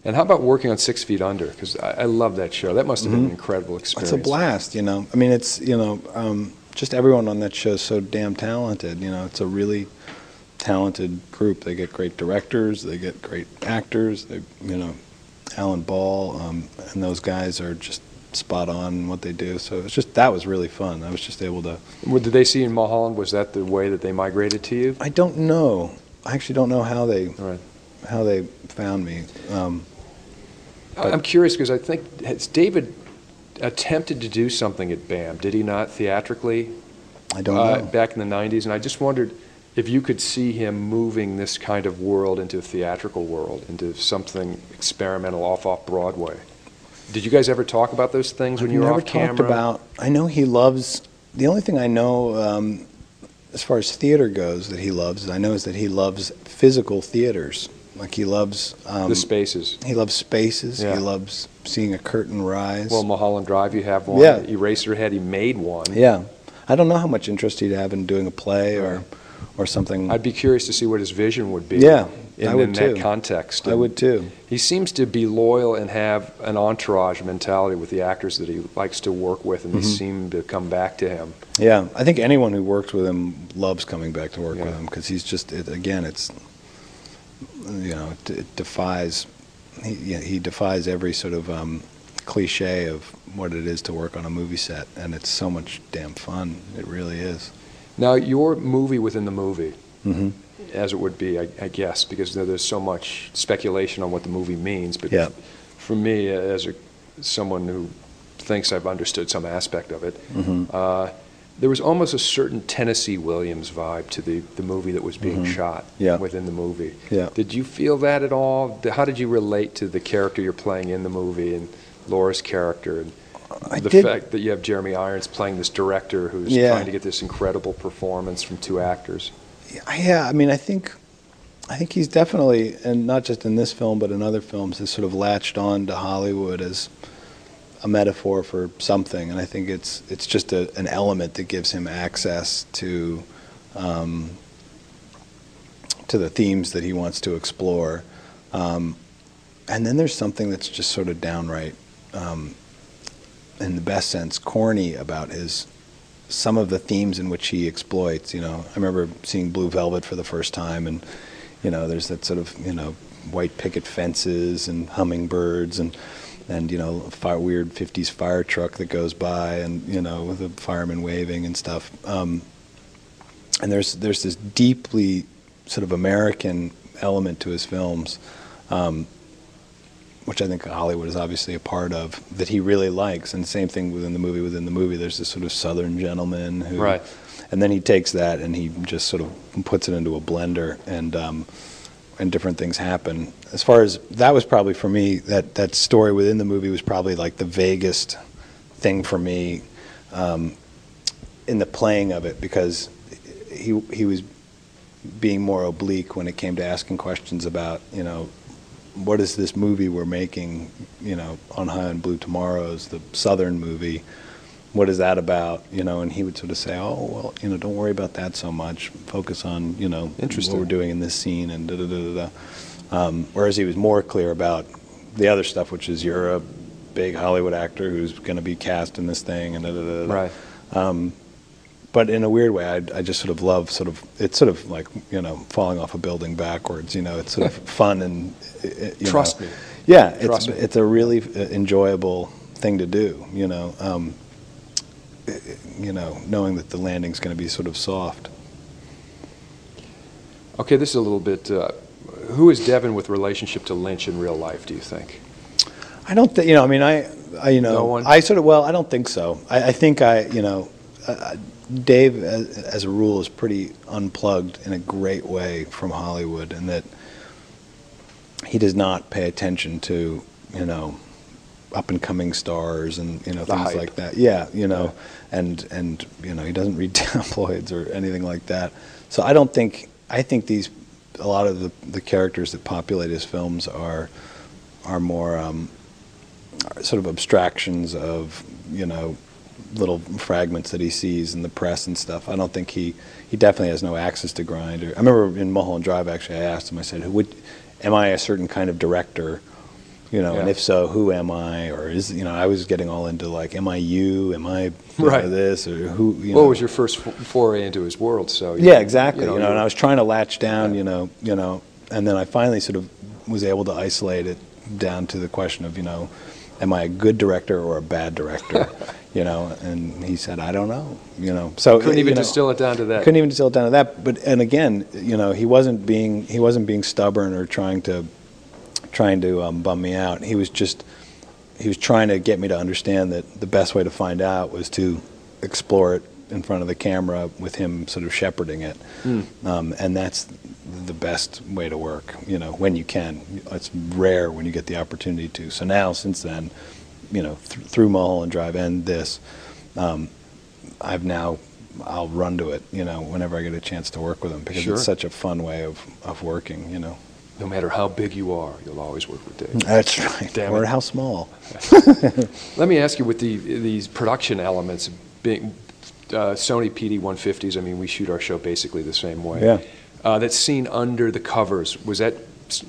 And how about working on 6 Feet Under? Because I love that show. That must have been an incredible experience. It's a blast, you know. I mean, it's, you know, just everyone on that show is so damn talented. You know, it's a really talented group. They get great directors, they get great actors. They, you know, Alan Ball and those guys are just spot on in what they do. So it's just, that was really fun. I was just able to. What did they see in Mulholland? Was that the way that they migrated to you? I don't know. I actually don't know how they found me. I'm curious because I think, has David attempted to do something at BAM? Did he not theatrically? I don't know. Back in the 90s, and I just wondered if you could see him moving this kind of world into a theatrical world, into something experimental off Broadway. Did you guys ever talk about those things when you were off camera? I know he loves, the only thing I know as far as theater goes that he loves, is that he loves physical theaters. Like he loves the spaces. He loves spaces. Yeah. He loves seeing a curtain rise. Well, Mulholland Drive, you have one. Yeah. Eraserhead, he made one. Yeah. I don't know how much interest he'd have in doing a play or something. I'd be curious to see what his vision would be. Yeah, in that context. I would too. He seems to be loyal and have an entourage mentality with the actors that he likes to work with, and they seem to come back to him. Yeah, I think anyone who works with him loves coming back to work with him because he's just, again, it's, you know, it defies, he defies every sort of cliche of what it is to work on a movie set, and it's so much damn fun. It really is. Now, your movie within the movie, as it would be, I guess, because there's so much speculation on what the movie means, but for me, as someone who thinks I've understood some aspect of it, there was almost a certain Tennessee Williams vibe to the movie that was being shot within the movie. Yeah. Did you feel that at all? How did you relate to the character you're playing in the movie and Laura's character? And the fact that you have Jeremy Irons playing this director who's trying to get this incredible performance from two actors. Yeah, I mean, I think he's definitely, and not just in this film, but in other films, has sort of latched on to Hollywood as a metaphor for something, and I think it's just an element that gives him access to the themes that he wants to explore. And then there's something that's just sort of downright, in the best sense, corny about some of the themes in which he exploits. You know, I remember seeing Blue Velvet for the first time, and you know, there's that sort of, you know, white picket fences and hummingbirds and you know, a weird 50s fire truck that goes by, and you know, with a fireman waving and stuff. And there's this deeply sort of American element to his films, which I think Hollywood is obviously a part of, that he really likes. And same thing within the movie. Within the movie, there's this sort of Southern gentleman who, and then he takes that and he just sort of puts it into a blender, and different things happen. As far as, that was probably for me, that story within the movie was probably like the vaguest thing for me in the playing of it, because he was being more oblique when it came to asking questions about, you know, what is this movie we're making, you know, On High and Blue Tomorrows, the Southern movie, what is that about, you know? And he would sort of say, oh, well, you know, don't worry about that so much, focus on, you know, what we're doing in this scene, and da-da-da-da-da. Whereas he was more clear about the other stuff, which is, you're a big Hollywood actor who's going to be cast in this thing, and da-da-da-da. But in a weird way, I just sort of love it's sort of like, you know, falling off a building backwards, you know, it's sort of fun and, Trust me. Yeah, it's a really enjoyable thing to do, you know, knowing that the landing's going to be sort of soft. Okay, this is a little bit, who is Devin with relationship to Lynch in real life, do you think? I don't think, you know, I mean, I you know, no one? I sort of, well, I don't think so. I think you know, Dave, as a rule, is pretty unplugged in a great way from Hollywood, and that he does not pay attention to, you know, up-and-coming stars and, you know, things like that. Yeah, you know, and you know, he doesn't read tabloids or anything like that. So I think a lot of the characters that populate his films are more sort of abstractions of, you know, little fragments that he sees in the press and stuff. I don't think he definitely has no access to grind. I remember in Mulholland Drive, actually, I asked him, I said, am I a certain kind of director You know, and if so, who am I? Or is, you know, I was getting all into like, am I you? Am I this? Or who, you know. Well, it was your first foray into his world, so. Yeah, exactly. You know, and I was trying to latch down, you know, and then I finally sort of was able to isolate it down to the question of, you know, am I a good director or a bad director? You know, and he said, I don't know, you know. So couldn't even distill it down to that. Couldn't even distill it down to that. But, and again, you know, he wasn't being stubborn or trying to bum me out. He was trying to get me to understand that the best way to find out was to explore it in front of the camera with him sort of shepherding it. And that's the best way to work, you know, when you can. It's rare when you get the opportunity to. So now, since then, you know, through Mulholland Drive and this, I'll run to it, you know, whenever I get a chance to work with him, because it's such a fun way of working, you know. No matter how big you are, you'll always work with Dave. That's right. Or how small. Let me ask you, with these production elements, being Sony PD-150s, I mean, we shoot our show basically the same way. Yeah. That scene under the covers, was that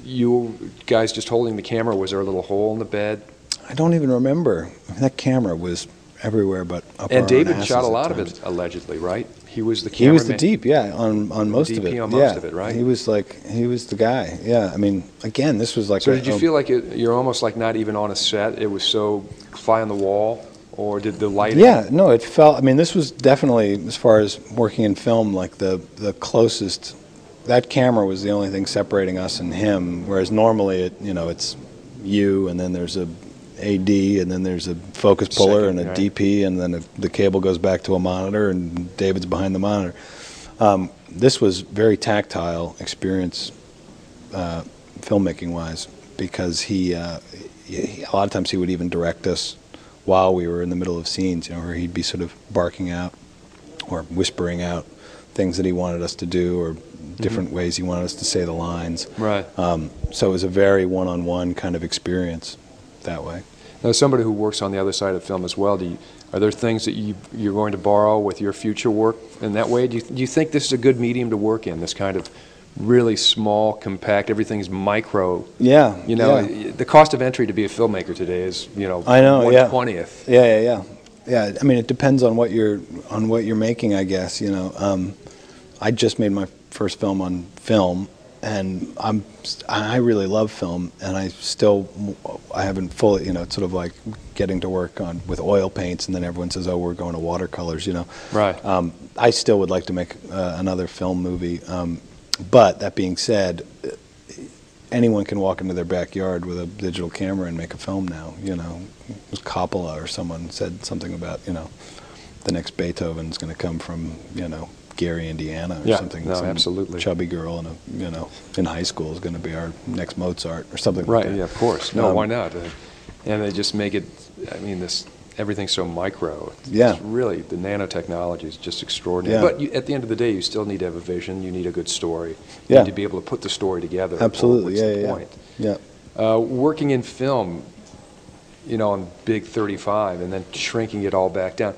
you guys just holding the camera? Was there a little hole in the bed? I don't even remember. I mean, that camera was everywhere but up and David shot a lot of it, allegedly, right? He was the cameraman. He was the DP, yeah, on most of it. DP on most of it, right? He was the guy, yeah. I mean, again, this was like. So did you feel like you're almost like not even on a set? It was so fly on the wall, or did the lighting? Yeah, no, it felt. I mean, this was definitely, as far as working in film, like the closest. That camera was the only thing separating us and him, whereas normally it's you, and then there's a AD, and then there's a focus puller and a DP, and then the cable goes back to a monitor, and David's behind the monitor. This was very tactile experience, filmmaking-wise, because he a lot of times he would even direct us while we were in the middle of scenes, you know, where he'd be sort of barking out or whispering out things that he wanted us to do, or different ways he wanted us to say the lines. Right. So it was a very one-on-one kind of experience that way. Now, as somebody who works on the other side of film as well, are there things that you're going to borrow with your future work in that way? Do you think this is a good medium to work in, this kind of really small, compact, everything's micro? Yeah. You know, the cost of entry to be a filmmaker today is, you know, I know, 1/20th. Yeah, I mean, it depends on what you're making, I guess, you know. I just made my first film on film, and I really love film, and I haven't fully, you know, it's sort of like getting to work with oil paints, and then everyone says, oh, we're going to watercolors, you know. Right. I still would like to make another film movie, but that being said, anyone can walk into their backyard with a digital camera and make a film now, you know. It was Coppola or someone said something about, you know, the next Beethoven's going to come from, you know, Gary, Indiana, or something. No, some absolutely. Chubby girl in high school is going to be our next Mozart or something right, like that. Right, yeah, of course. No, why not? And they just make it, I mean, everything's so micro. It's really, the nanotechnology is just extraordinary. Yeah. But at the end of the day, you still need to have a vision. You need a good story. You Yeah. need to be able to put the story together. Absolutely, What's the point? Yeah. Working in film, you know, on big 35 and then shrinking it all back down.